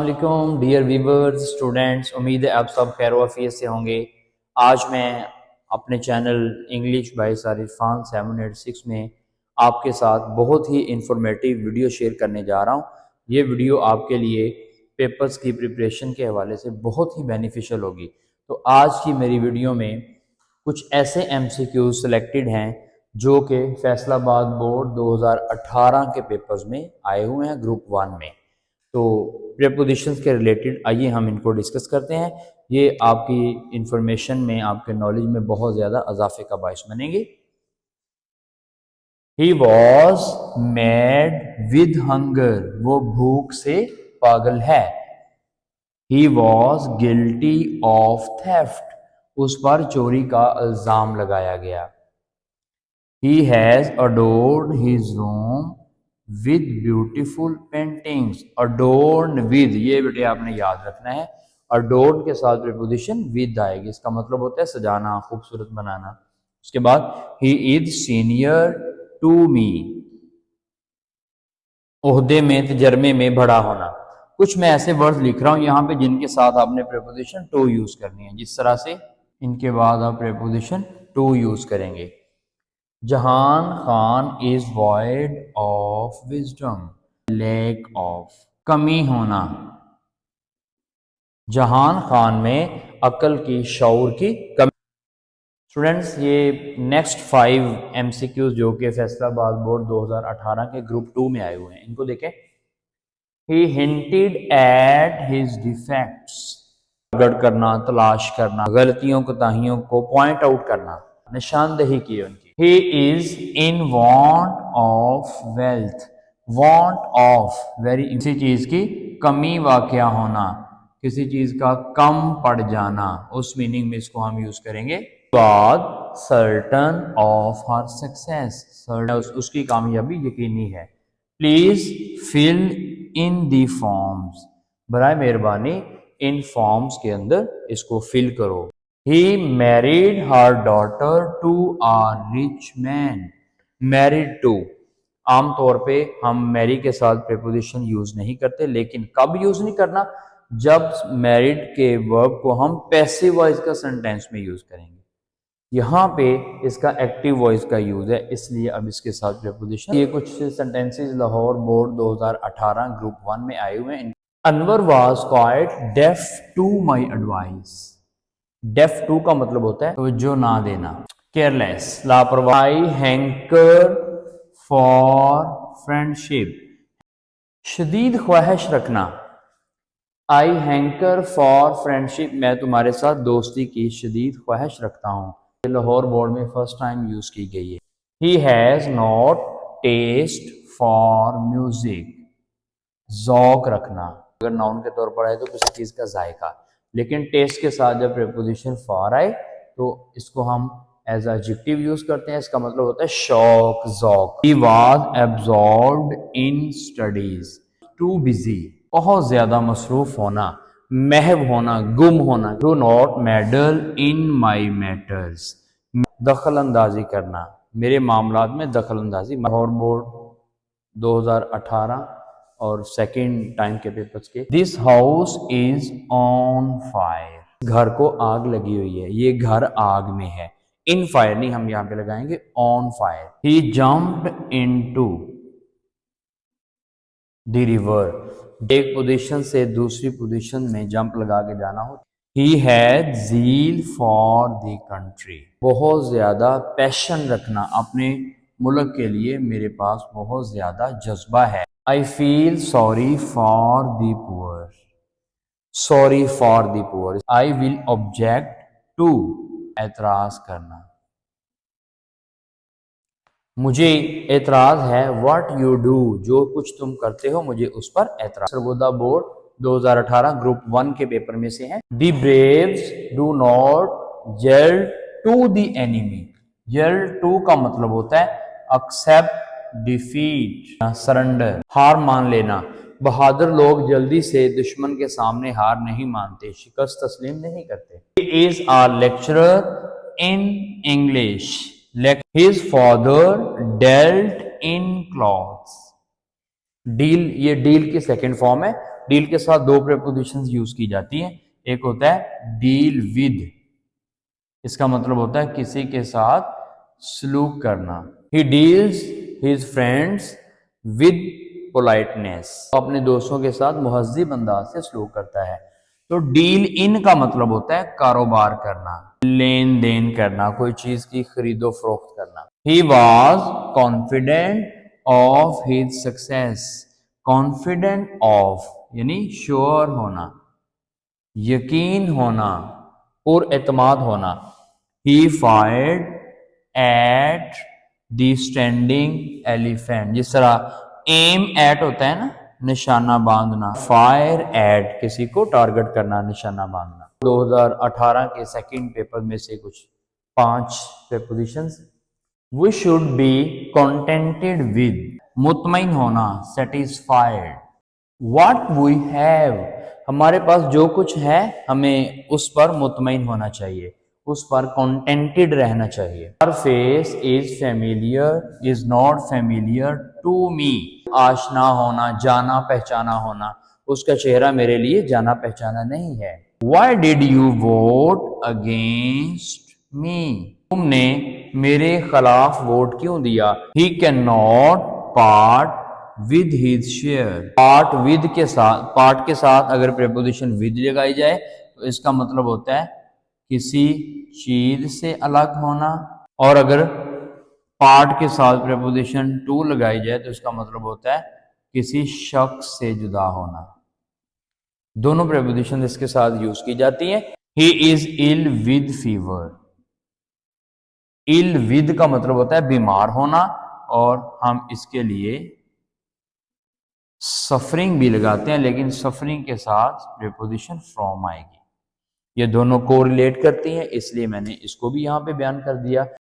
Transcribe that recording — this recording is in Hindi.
वालेकुम डियर व्यूवर्स स्टूडेंट्स, उम्मीद है आप सब खैर वाफियत से होंगे। आज मैं अपने चैनल इंग्लिश बाय सारिफ खान 786 में आपके साथ बहुत ही इंफॉर्मेटिव वीडियो शेयर करने जा रहा हूँ। ये वीडियो आपके लिए पेपर्स की प्रिपरेशन के हवाले से बहुत ही बेनिफिशियल होगी। तो आज की मेरी वीडियो में कुछ ऐसे MCQ सेलेक्टेड हैं जो कि फैसलाबाद बोर्ड 2018 के पेपर्स में आए हुए हैं ग्रुप 1 में। तो प्रीपोजिशंस के रिलेटेड आइए हम इनको डिस्कस करते हैं। ये आपकी इंफॉर्मेशन में, आपके नॉलेज में बहुत ज़्यादा इजाफे का बायस बनेंगे। He was mad with hunger, वो भूख से पागल है। He was guilty of theft, उस पर चोरी का इल्ज़ाम लगाया गया। He has adorned his room with beautiful paintings. Adorned with, ये बेटे आपने याद रखना है। Adorned के साथ preposition with आएगी, इसका मतलब होता है सजाना, खूबसूरत बनाना। उसके बाद he is senior to me, ओहदे में, तजर्मे में बड़ा होना। कुछ मैं ऐसे वर्ड्स लिख रहा हूँ यहाँ पे जिनके साथ आपने preposition to यूज करनी है। जिस तरह से इनके बाद आप preposition to यूज करेंगे। Jahan Khan is void of wisdom, lack of, कमी होना। जहान खान में अकल की, शऊर की कमी। स्टूडेंट्स, ये नेक्स्ट 5 MCQs जो कि फैसलाबाद बोर्ड 2018 के ग्रुप 2 में आए हुए हैं, इनको देखें। ही हिंटेड एट हिज डिफेक्ट्स, प्रकट करना, तलाश करना, गलतियों कोताहियों को पॉइंट आउट करना, निशानदेही की उनकी। He is in want of wealth, want of very, किसी चीज की कमी वाकया होना, किसी चीज का कम पड़ जाना, उस मीनिंग में इसको हम यूज करेंगे। बाद certain of her success, उसकी कामयाबी यकीनी है। Please fill in the forms, बराए मेहरबानी इन फॉर्म्स के अंदर इसको फिल करो। He married her daughter to a rich man. Married to, आमतौर पे हम मैरी के साथ प्रीपोजिशन यूज नहीं करते, लेकिन कब यूज नहीं करना, जब मैरिड के वर्ब को हम पैसिव वॉइस का सेंटेंस में यूज करेंगे। यहाँ पे इसका एक्टिव वॉइस का यूज है, इसलिए अब इसके साथ प्रीपोजिशन। ये कुछ सेंटेंसेस लाहौर बोर्ड 2018 ग्रुप 1 में आए हुए हैं। Anwar was quite deaf to my advice. Deaf to का मतलब होता है तवज्जो ना देना, केयरलेस, लापरवाही। हैंकर फॉर फ्रेंडशिप, शदीद ख्वाहिश रखना। आई हैंकर फॉर फ्रेंडशिप, मैं तुम्हारे साथ दोस्ती की शदीद ख्वाहिश रखता हूँ। लाहौर बोर्ड में फर्स्ट टाइम यूज की गई है। He has not taste for music, जौक रखना, अगर नाउन के तौर पर आए तो किसी चीज का जायका, लेकिन टेस्ट के साथ जब प्रीपोजिशन फॉर आए तो इसको हम एज एडजेक्टिव यूज करते हैं। इसका मतलब होता है शौक, जौक। He was absorbed in studies, too busy, बहुत ज्यादा मसरूफ होना, महव होना, गुम होना। Do not meddle in my matters, दखल अंदाजी करना, मेरे मामलात में दखल अंदाजी। लाहौर बोर्ड 2018 और सेकेंड टाइम के पेपर्स के। This house is on fire, घर को आग लगी हुई है, ये घर आग में है। इन फायर नहीं, हम यहां पे लगाएंगे on fire. He jumped into the river, एक पोजीशन से दूसरी पोजीशन में जंप लगा के जाना हो। He had zeal for the country, बहुत ज्यादा पैशन रखना अपने मुल्क के लिए, मेरे पास बहुत ज्यादा जज्बा है। I feel sorry for the poor, sorry for the poor. I will object to, एतराज करना, मुझे एतराज है। व्हाट यू डू, जो कुछ तुम करते हो मुझे उस पर एतराज। सरगोदा बोर्ड 2018 ग्रुप 1 के पेपर में से है। The braves do not yield to the enemy, yield to का मतलब होता है एक्सेप्ट डिफीट, सरेंडर, हार मान लेना। बहादुर लोग जल्दी से दुश्मन के सामने हार नहीं मानते, शिकस्त तस्लीम नहीं करते। He is our lecturer in English, his father dealt in clothes, deal, ये डील की सेकंड फॉर्म है, डील के साथ दो प्रेपोजिशंस यूज की जाती हैं। एक होता है डील विद, इसका मतलब होता है किसी के साथ सलूक करना। He deals his friends with politeness, अपने दोस्तों के साथ मुहज्जिब अंदाज से सलूक करता है। तो डील इन का मतलब होता है कारोबार करना, लेन देन करना, कोई चीज की खरीदो फरोख्त करना। He was confident of his success, confident of यानी श्योर होना, यकीन होना और एतमाद होना। ही fired at the standing elephant, जिस तरह एम एट होता है ना, निशाना बांधना, फायर एट किसी को टारगेट करना, निशाना बांधना। 2018 के सेकंड पेपर में से कुछ 5 prepositions. We should be contented with, मुतमईन होना, सेटिस्फाइड। व्हाट वी हैव, हमारे पास जो कुछ है हमें उस पर मुतमईन होना चाहिए, उस पर कंटेंटेड रहना चाहिए। हर face is familiar is not familiar to me, आशना होना, जाना पहचाना होना, उसका चेहरा मेरे लिए जाना पहचाना नहीं है। Why did you vote against me, तुमने मेरे खिलाफ वोट क्यों दिया। He cannot part with his share, part with के साथ, part के साथ अगर preposition with लगाई जाए तो इसका मतलब होता है किसी चीज से अलग होना, और अगर पार्ट के साथ preposition to लगाई जाए तो इसका मतलब होता है किसी शख्स से जुदा होना। दोनों प्रेपोजिशन इसके साथ यूज की जाती हैं। He is ill with fever, ill with का मतलब होता है बीमार होना, और हम इसके लिए सफरिंग भी लगाते हैं, लेकिन सफरिंग के साथ प्रेपोजिशन फ्रॉम आएगी। ये दोनों को रिलेट करती हैं, इसलिए मैंने इसको भी यहां पे बयान कर दिया।